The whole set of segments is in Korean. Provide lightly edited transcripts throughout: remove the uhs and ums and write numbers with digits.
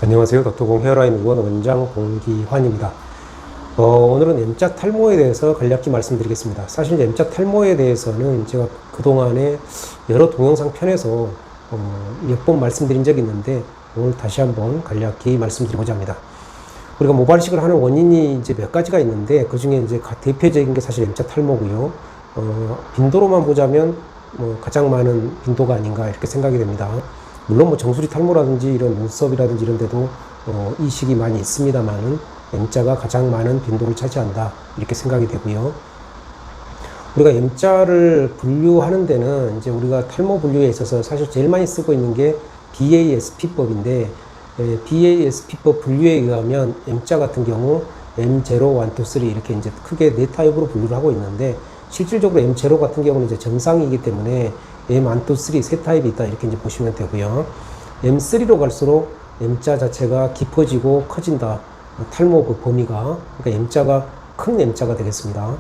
안녕하세요. 도토공 헤어라인 의원 원장 공기환입니다. 오늘은 M자 탈모에 대해서 간략히 말씀드리겠습니다. 사실 M자 탈모에 대해서는 제가 그동안에 여러 동영상 편에서 몇 번 말씀드린 적이 있는데 오늘 다시 한번 간략히 말씀드리고자 합니다. 우리가 모발이식을 하는 원인이 이제 몇 가지가 있는데 그 중에 이제 대표적인 게 사실 M자 탈모고요. 빈도로만 보자면 가장 많은 빈도가 아닌가 이렇게 생각이 됩니다. 물론 정수리 탈모라든지 이런 눈썹이라든지 이런 데도 이식이 많이 있습니다만은 M자가 가장 많은 빈도를 차지한다 이렇게 생각이 되고요. 우리가 M자를 분류하는 데는 이제 우리가 탈모 분류에 있어서 사실 제일 많이 쓰고 있는 게 BASP법인데 BASP법 분류에 의하면 M자 같은 경우 M0, 1, 2, 3 이렇게 이제 크게 네 타입으로 분류를 하고 있는데 실질적으로 M0 같은 경우는 이제 정상이기 때문에 M, 1, 2, 3 세 타입이 있다 이렇게 이제 보시면 되고요. M3로 갈수록 M자 자체가 깊어지고 커진다. 탈모 그 범위가 그러니까 M자가 큰 M자가 되겠습니다.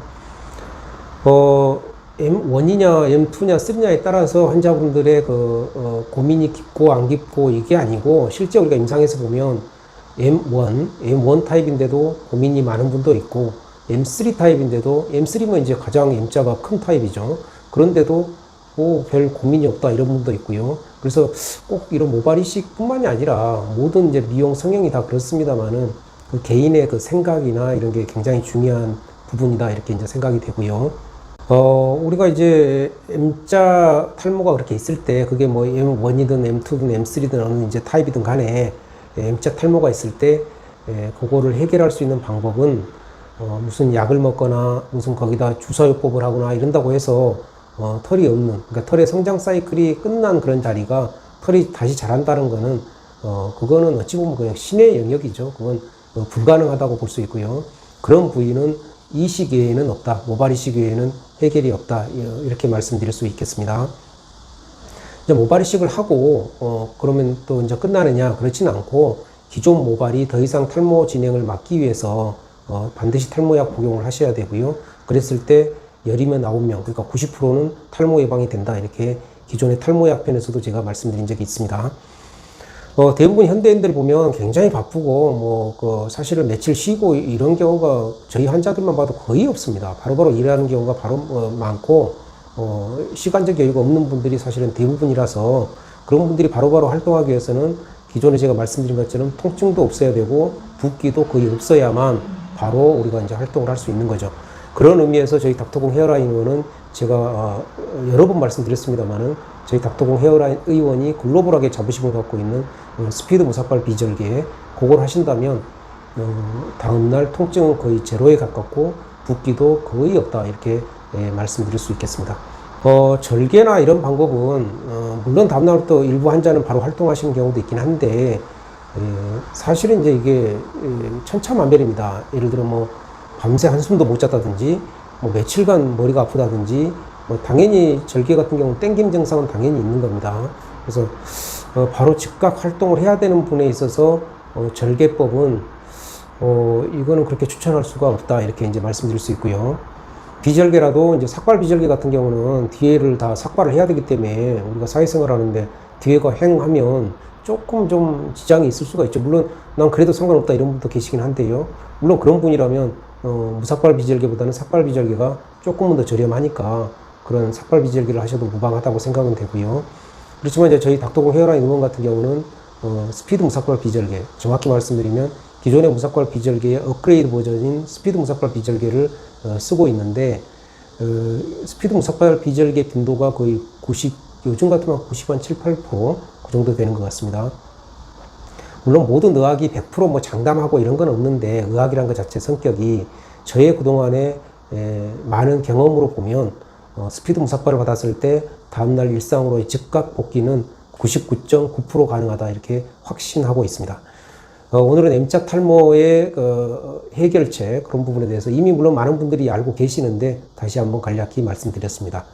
M1이냐 M2냐 3냐에 따라서 환자분들의 고민이 깊고 안 깊고 이게 아니고 실제 우리가 임상에서 보면 M1 타입인데도 고민이 많은 분도 있고 M3 타입인데도 M3면 이제 가장 M자가 큰 타입이죠. 그런데도 별 고민이 없다 이런 분도 있고요. 그래서 꼭 이런 모발이식 뿐만이 아니라 모든 이제 미용 성형이 다 그렇습니다만은 그 개인의 그 생각이나 이런 게 굉장히 중요한 부분이다 이렇게 이제 생각이 되고요. 우리가 이제 M자 탈모가 그렇게 있을 때 그게 뭐 M1이든 M2든 M3든 어느 이제 타입이든 간에 M자 탈모가 있을 때 그거를 해결할 수 있는 방법은 무슨 약을 먹거나 무슨 거기다 주사요법을 하거나 이런다고 해서 털이 없는, 그러니까 털의 성장 사이클이 끝난 그런 자리가 털이 다시 자란다는 거는, 그거는 어찌 보면 그냥 신의 영역이죠. 그건 불가능하다고 볼 수 있고요. 그런 부위는 이식 외에는 없다. 모발이식 외에는 해결이 없다. 이렇게 말씀드릴 수 있겠습니다. 이제 모발이식을 하고, 그러면 또 이제 끝나느냐? 그렇지는 않고, 기존 모발이 더 이상 탈모 진행을 막기 위해서, 반드시 탈모약 복용을 하셔야 되고요. 그랬을 때, 열이면 9명, 그러니까 90%는 탈모 예방이 된다. 이렇게 기존의 탈모약 편에서도 제가 말씀드린 적이 있습니다. 대부분 현대인들 보면 굉장히 바쁘고, 사실은 며칠 쉬고 이런 경우가 저희 환자들만 봐도 거의 없습니다. 바로바로 일하는 경우가 많고, 시간적 여유가 없는 분들이 사실은 대부분이라서 그런 분들이 바로바로 활동하기 위해서는 기존에 제가 말씀드린 것처럼 통증도 없어야 되고, 붓기도 거의 없어야만 바로 우리가 이제 활동을 할 수 있는 거죠. 그런 의미에서 저희 닥터공 헤어라인 의원은 제가 여러 번 말씀드렸습니다만은 저희 닥터공 헤어라인 의원이 글로벌하게 자부심을 갖고 있는 스피드 무삭발 비절개 그걸 하신다면 다음날 통증은 거의 제로에 가깝고 붓기도 거의 없다 이렇게 말씀드릴 수 있겠습니다. 절개나 이런 방법은 물론 다음날부터 일부 환자는 바로 활동하시는 경우도 있긴 한데 사실은 이제 이게 천차만별입니다. 예를 들어 밤새 한숨도 못 잤다든지, 며칠간 머리가 아프다든지, 당연히 절개 같은 경우는 땡김 증상은 당연히 있는 겁니다. 그래서, 바로 즉각 활동을 해야 되는 분에 있어서, 절개법은, 이거는 그렇게 추천할 수가 없다. 이렇게 이제 말씀드릴 수 있고요. 비절개라도 이제 삭발 비절개 같은 경우는 뒤에를 다 삭발을 해야 되기 때문에 우리가 사회생활 하는데 뒤에가 횡하면 조금 좀 지장이 있을 수가 있죠. 물론 난 그래도 상관없다 이런 분도 계시긴 한데요. 물론 그런 분이라면 무삭발 비절개보다는 삭발 비절개가 조금은 더 저렴하니까 그런 삭발 비절개를 하셔도 무방하다고 생각은 되고요. 그렇지만 이제 저희 닥터공 헤어라인 의원 같은 경우는 스피드 무삭발 비절개, 정확히 말씀드리면 기존의 무삭발 비절개의 업그레이드 버전인 스피드 무삭발 비절개를 쓰고 있는데 스피드 무삭발 비절개 빈도가 거의 90, 요즘 같으면 90한 7, 8%그 정도 되는 것 같습니다. 물론 모든 의학이 100% 장담하고 이런 건 없는데 의학이란 것 자체 성격이 저의 그동안의 많은 경험으로 보면 스피드 무삭발을 받았을 때 다음날 일상으로 즉각 복귀는 99.9% 가능하다 이렇게 확신하고 있습니다. 오늘은 M자 탈모의 해결책 그런 부분에 대해서 이미 물론 많은 분들이 알고 계시는데 다시 한번 간략히 말씀드렸습니다.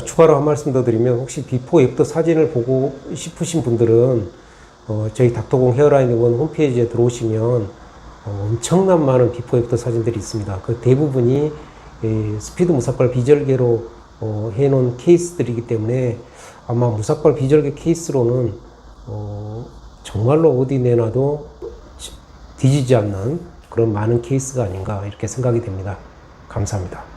추가로 한 말씀 더 드리면 혹시 비포 애프터 사진을 보고 싶으신 분들은 저희 닥터공 헤어라인 의원 홈페이지에 들어오시면 엄청난 많은 비포 애프터 사진들이 있습니다. 그 대부분이 스피드 무삭발 비절개로 해놓은 케이스들이기 때문에 아마 무삭발 비절개 케이스로는 정말로 어디 내놔도 뒤지지 않는 그런 많은 케이스가 아닌가 이렇게 생각이 됩니다. 감사합니다.